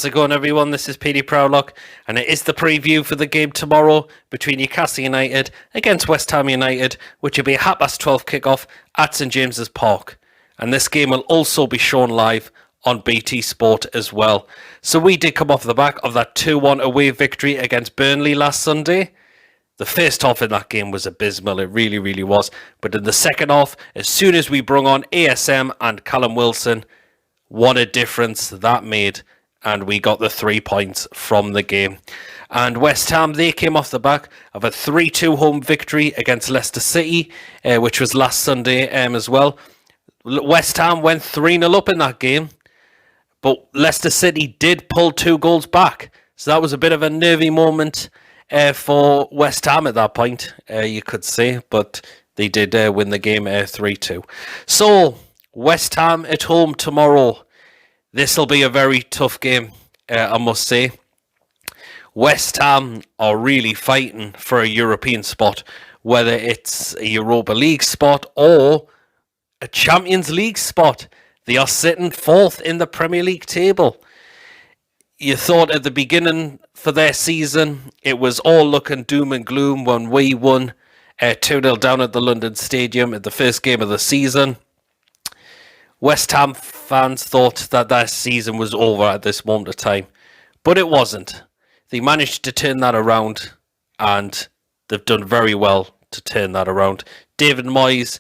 How's it going, everyone? This is PD Proudlock, and it is the preview for the game tomorrow between Newcastle United against West Ham United, which will be a 12:30 kickoff at St James's Park. And this game will also be shown live on BT Sport as well. So we did come off the back of that 2-1 away victory against Burnley last Sunday. The first half in that game was abysmal, it really, really was. But in the second half, as soon as we brought on ASM and Callum Wilson, what a difference that made. And we got the 3 points from the game. And West Ham, they came off the back of a 3-2 home victory against Leicester City, which was last Sunday as well. West Ham went 3-0 up in that game, but Leicester City did pull 2 goals back. So that was a bit of a nervy moment for West Ham at that point, you could say. But they did win the game 3-2. So, West Ham at home tomorrow. This will be a very tough game, I must say. West Ham are really fighting for a European spot, whether it's a Europa League spot or a Champions League spot. They are sitting 4th in the Premier League table. You thought at the beginning for their season, it was all looking doom and gloom when we won 2-0 down at the London Stadium at the first game of the season. West Ham fans thought that their season was over at this moment of time, but it wasn't. They managed to turn that around, and they've done very well to turn that around. David Moyes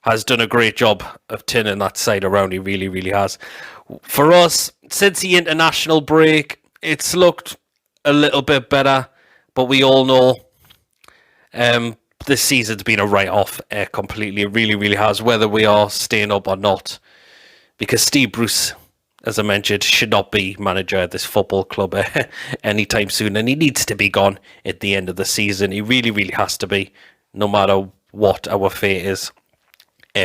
has done a great job of turning that side around. He really, really has. For us, since the international break, it's looked a little bit better, but we all know this season's been a write-off completely. It really, really has, whether we are staying up or not. Because Steve Bruce, as I mentioned, should not be manager at this football club anytime soon. And he needs to be gone at the end of the season. He really, really has to be, no matter what our fate is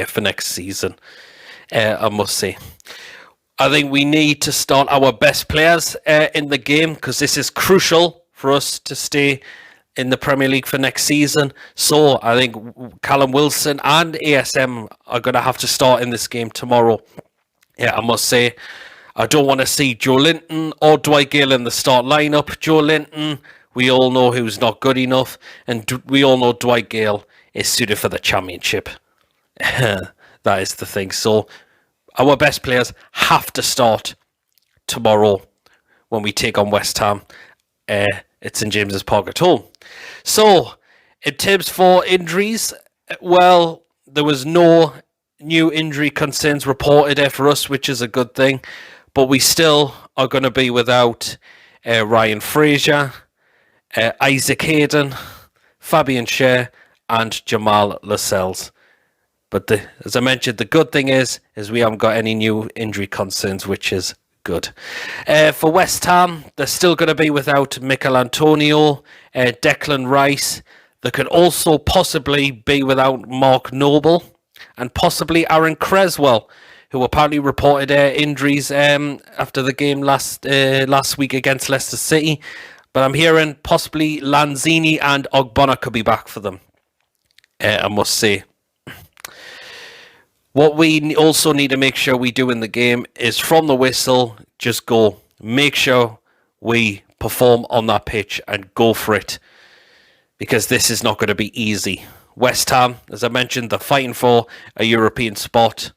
for next season, I must say. I think we need to start our best players in the game, because this is crucial for us to stay in the Premier League for next season. So I think Callum Wilson and ASM are going to have to start in this game tomorrow. Yeah, I must say, I don't want to see Joe Linton or Dwight Gale in the start lineup. Joe Linton, we all know who's not good enough, and we all know Dwight Gale is suited for the Championship. That is the thing. So our best players have to start tomorrow when we take on West Ham. It's in James's Park at home. So, in terms for injuries, well, there was no new injury concerns reported for us, which is a good thing. But we still are going to be without Ryan Fraser, Isaac Hayden, Fabian Schär, and Jamal Lascelles. But as I mentioned, the good thing is we haven't got any new injury concerns, which is good. For West Ham, they're still going to be without Mikel Antonio, Declan Rice. They could also possibly be without Mark Noble and possibly Aaron Creswell, who apparently reported injuries after the game last week against Leicester City. But I'm hearing possibly Lanzini and Ogbonna could be back for them, I must say. What we also need to make sure we do in the game is from the whistle, just go. Make sure we perform on that pitch and go for it, because this is not going to be easy. West Ham, as I mentioned, they're fighting for a European spot,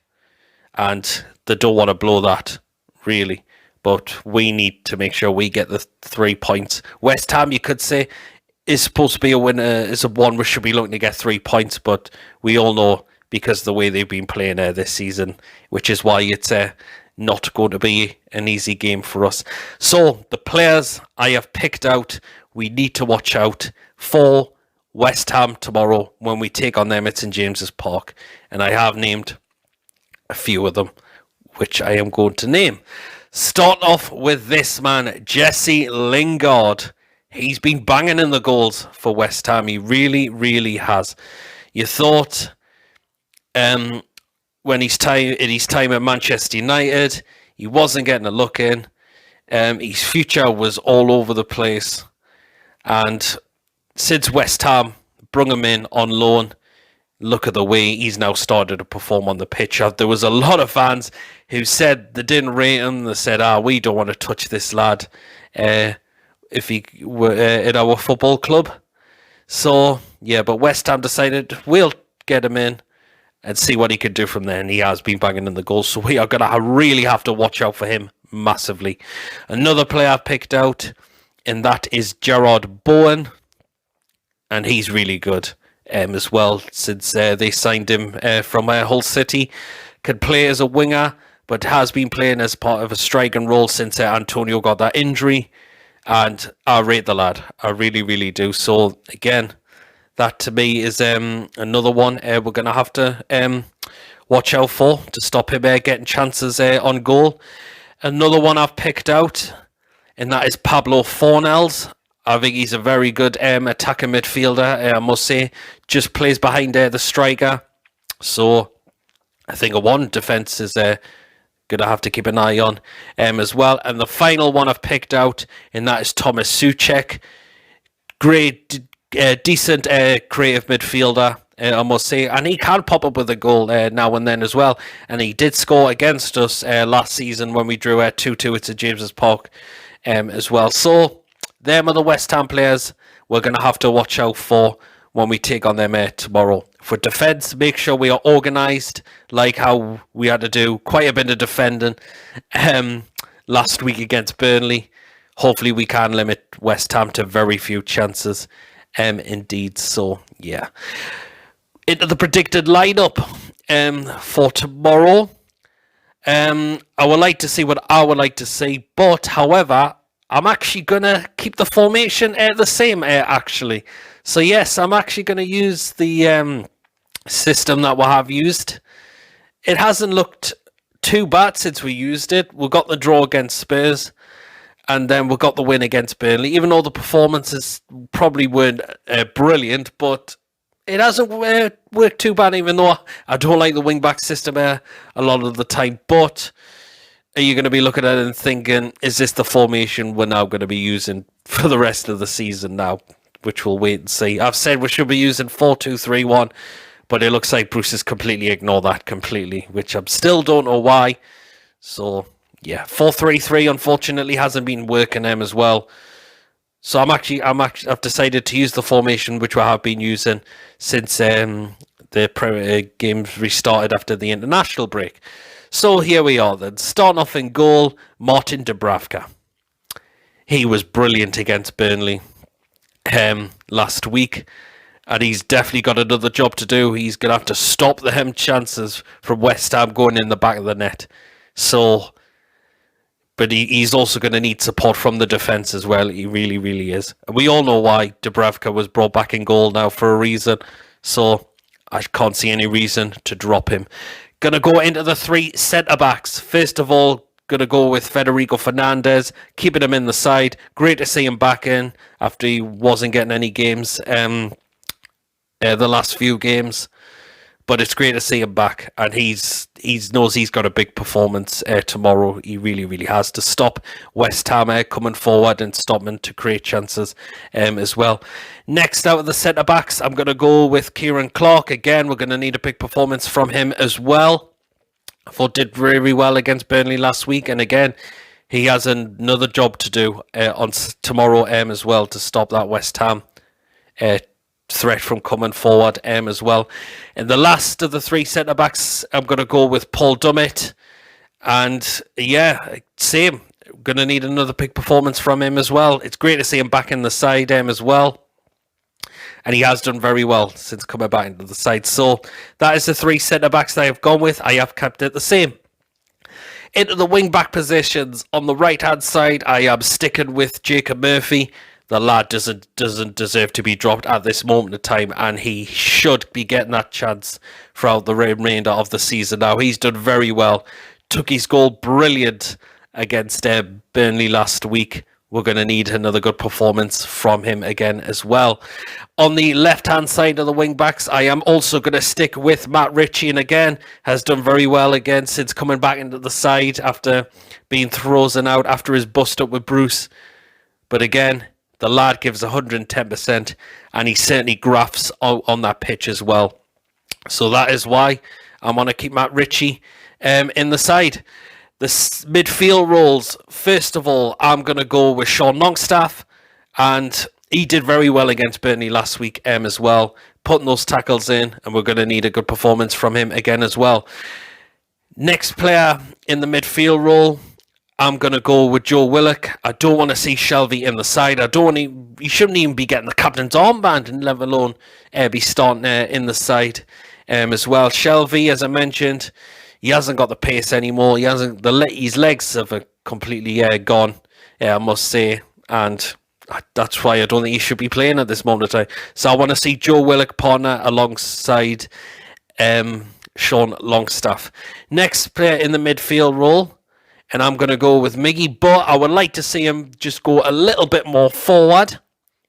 and they don't want to blow that, really. But we need to make sure we get the 3 points. West Ham, you could say, is supposed to be a winner, is a one we should be looking to get 3 points, but we all know, because of the way they've been playing this season, which is why it's not going to be an easy game for us. So, the players I have picked out, we need to watch out for West Ham tomorrow when we take on them at St James's Park. And I have named a few of them, which I am going to name. Start off with this man, Jesse Lingard. He's been banging in the goals for West Ham. He really, really has. You thought when his time at Manchester United, he wasn't getting a look in. His future was all over the place. And since West Ham brought him in on loan, look at the way he's now started to perform on the pitch. There was a lot of fans who said they didn't rate him. They said, we don't want to touch this lad if he were in our football club. So, yeah, but West Ham decided we'll get him in and see what he could do from there. And he has been banging in the goals. So we are going to really have to watch out for him massively. Another player I've picked out, and that is Gerard Bowen. And he's really good as well, since they signed him from Hull City. Can play as a winger, but has been playing as part of a striking role since Antonio got that injury. And I rate the lad. I really, really do. So, again, that to me is another one we're going to have to watch out for to stop him getting chances on goal. Another one I've picked out, and that is Pablo Fornells. I think he's a very good attacking midfielder, I must say. Just plays behind the striker. So I think a one defence is going to have to keep an eye on as well. And the final one I've picked out, and that is Thomas Souček. Great, decent creative midfielder, I must say. And he can pop up with a goal now and then as well. And he did score against us last season when we drew 2-2 at St James's Park as well. So them are the West Ham players we're going to have to watch out for when we take on them tomorrow. For defence, make sure we are organised, like how we had to do quite a bit of defending last week against Burnley. Hopefully we can limit West Ham to very few chances indeed. So, yeah. Into the predicted lineup for tomorrow. I would like to see what I would like to see, but however, I'm actually going to keep the formation the same, actually. So, yes, I'm actually going to use the system that we have used. It hasn't looked too bad since we used it. We got the draw against Spurs, and then we got the win against Burnley. Even though the performances probably weren't brilliant, but it hasn't worked too bad, even though I don't like the wing-back system a lot of the time. But are you going to be looking at it and thinking, is this the formation we're now going to be using for the rest of the season now? Which we'll wait and see. I've said we should be using 4-2-3-1, but it looks like Bruce has completely ignored that completely, which I still don't know why. So, yeah, 4-3-3 unfortunately hasn't been working them as well. So I've decided to use the formation which I have been using since the Premier games restarted after the international break. So here we are then. Starting off in goal, Martin Dubravka. He was brilliant against Burnley last week, and he's definitely got another job to do. He's going to have to stop the chances from West Ham going in the back of the net. So, but he's also going to need support from the defence as well. He really, really is. And we all know why Dubravka was brought back in goal now for a reason. So I can't see any reason to drop him. Going to go into the three centre-backs. First of all, going to go with Federico Fernandez, keeping him in the side. Great to see him back in after he wasn't getting any games the last few games. But it's great to see him back, and he knows he's got a big performance tomorrow. He really, really has to stop West Ham coming forward and stop him to create chances as well. Next out of the centre-backs, I'm going to go with Kieran Clark. Again, we're going to need a big performance from him as well. I thought did very well against Burnley last week, and again, he has another job to do on tomorrow as well to stop that West Ham threat from coming forward as well. And the last of the three centre-backs, I'm going to go with Paul Dummett. And yeah, same. Going to need another big performance from him as well. It's great to see him back in the side as well. And he has done very well since coming back into the side. So that is the three centre-backs that I have gone with. I have kept it the same. Into the wing-back positions, on the right-hand side, I am sticking with Jacob Murphy. The lad doesn't deserve to be dropped at this moment in time, and he should be getting that chance throughout the remainder of the season. Now, he's done very well. Took his goal brilliant against Burnley last week. We're going to need another good performance from him again as well. On the left-hand side of the wing-backs, I am also going to stick with Matt Ritchie, and again, has done very well again since coming back into the side after being frozen out after his bust-up with Bruce. But again, the lad gives 110%, and he certainly grafts on that pitch as well. So that is why I want to keep Matt Ritchie in the side. The midfield roles, first of all, I'm going to go with Sean Longstaff, and he did very well against Burnley last week as well, putting those tackles in, and we're going to need a good performance from him again as well. Next player in the midfield role, I'm going to go with Joe Willock. I don't want to see Shelvey in the side. He shouldn't even be getting the captain's armband, and let alone be starting in the side as well. Shelvey, as I mentioned, he hasn't got the pace anymore. His legs have completely gone, I must say, and that's why I don't think he should be playing at this moment in time. So I want to see Joe Willock partner alongside Sean Longstaff. Next player in the midfield role, and I'm going to go with Miggy, but I would like to see him just go a little bit more forward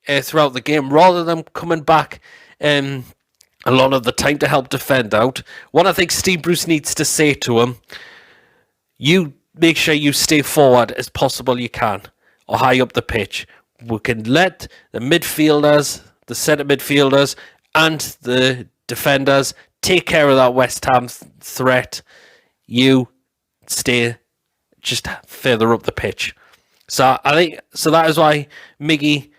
throughout the game, rather than coming back a lot of the time to help defend out. What I think Steve Bruce needs to say to him, you make sure you stay forward as possible you can, or high up the pitch. We can let the midfielders, the centre midfielders, and the defenders take care of that West Ham threat. You stay just further up the pitch. So I think that is why Miggy,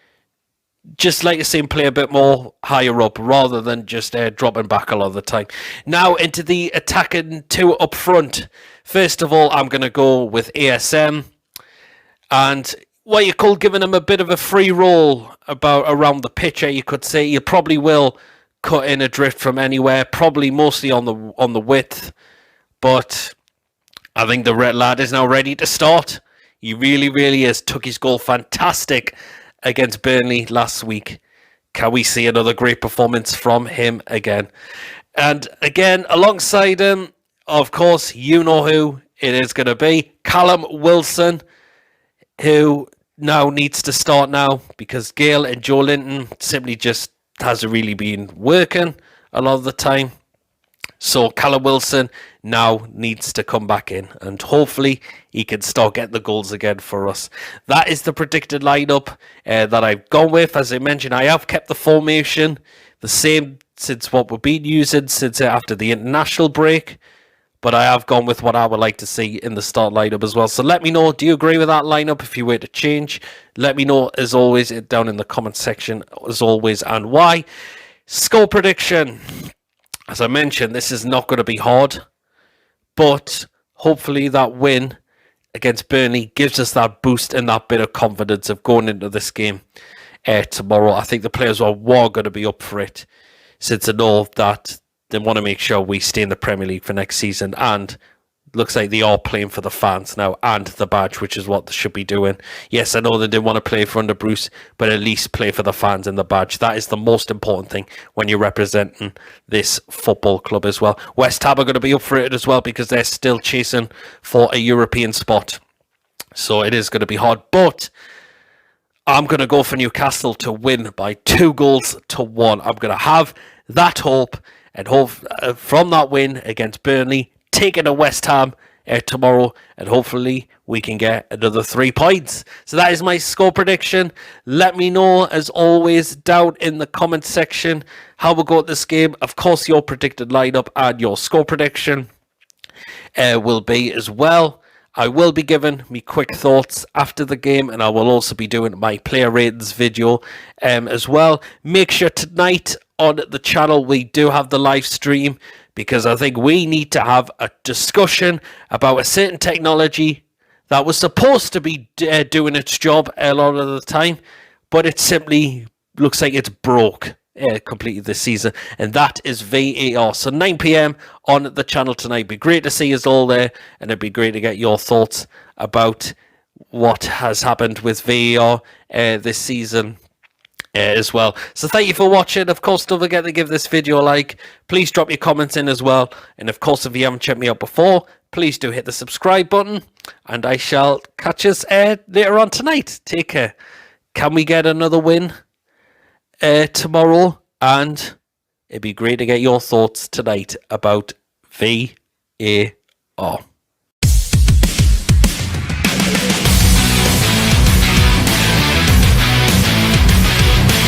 just like to see him play a bit more higher up rather than just dropping back a lot of the time. Now into the attacking two up front. First of all, I'm going to go with ASM, and what you call giving him a bit of a free roll around the pitch. You could say you probably will cut in a drift from anywhere, probably mostly on the width, but I think the red lad is now ready to start. He really, really is. Took his goal fantastic against Burnley last week. Can we see another great performance from him again? And again, alongside him, of course, you know who it is going to be. Callum Wilson, who now needs to start now because Gale and Joe Linton simply just hasn't really been working a lot of the time. So Callum Wilson now needs to come back in, and hopefully he can start getting the goals again for us. That is the predicted lineup that I've gone with. As I mentioned, I have kept the formation the same since what we've been using since after the international break, but I have gone with what I would like to see in the start lineup as well. So let me know, do you agree with that lineup? If you were to change, let me know as always down in the comment section as always, and why. Score prediction. As I mentioned, this is not going to be hard, but hopefully that win against Burnley gives us that boost and that bit of confidence of going into this game tomorrow. I think the players are going to be up for it, since they know that they want to make sure we stay in the Premier League for next season, and looks like they are playing for the fans now and the badge, which is what they should be doing. Yes, I know they didn't want to play for under Bruce, but at least play for the fans and the badge. That is the most important thing when you're representing this football club as well. West Ham are going to be up for it as well because they're still chasing for a European spot. So it is going to be hard, but I'm going to go for Newcastle to win by 2-1. I'm going to have that hope, and hope from that win against Burnley, taking a West Ham tomorrow, and hopefully we can get another 3 points. So that is my score prediction. Let me know, as always, down in the comment section how we go at this game. Of course, your predicted lineup and your score prediction will be as well. I will be giving me quick thoughts after the game, and I will also be doing my player ratings video as well. Make sure tonight on the channel we do have the live stream, because I think we need to have a discussion about a certain technology that was supposed to be doing its job a lot of the time, but it simply looks like it's broke completely this season, and that is VAR. So 9 p.m. on the channel tonight. Be great to see us all there, and it'd be great to get your thoughts about what has happened with VAR this season as well. So thank you for watching. Of course, don't forget to give this video a like. Please drop your comments in as well, and of course, if you haven't checked me out before, please do hit the subscribe button, and I shall catch us later on tonight. Take care. Can we get another win tomorrow? And it'd be great to get your thoughts tonight about VAR.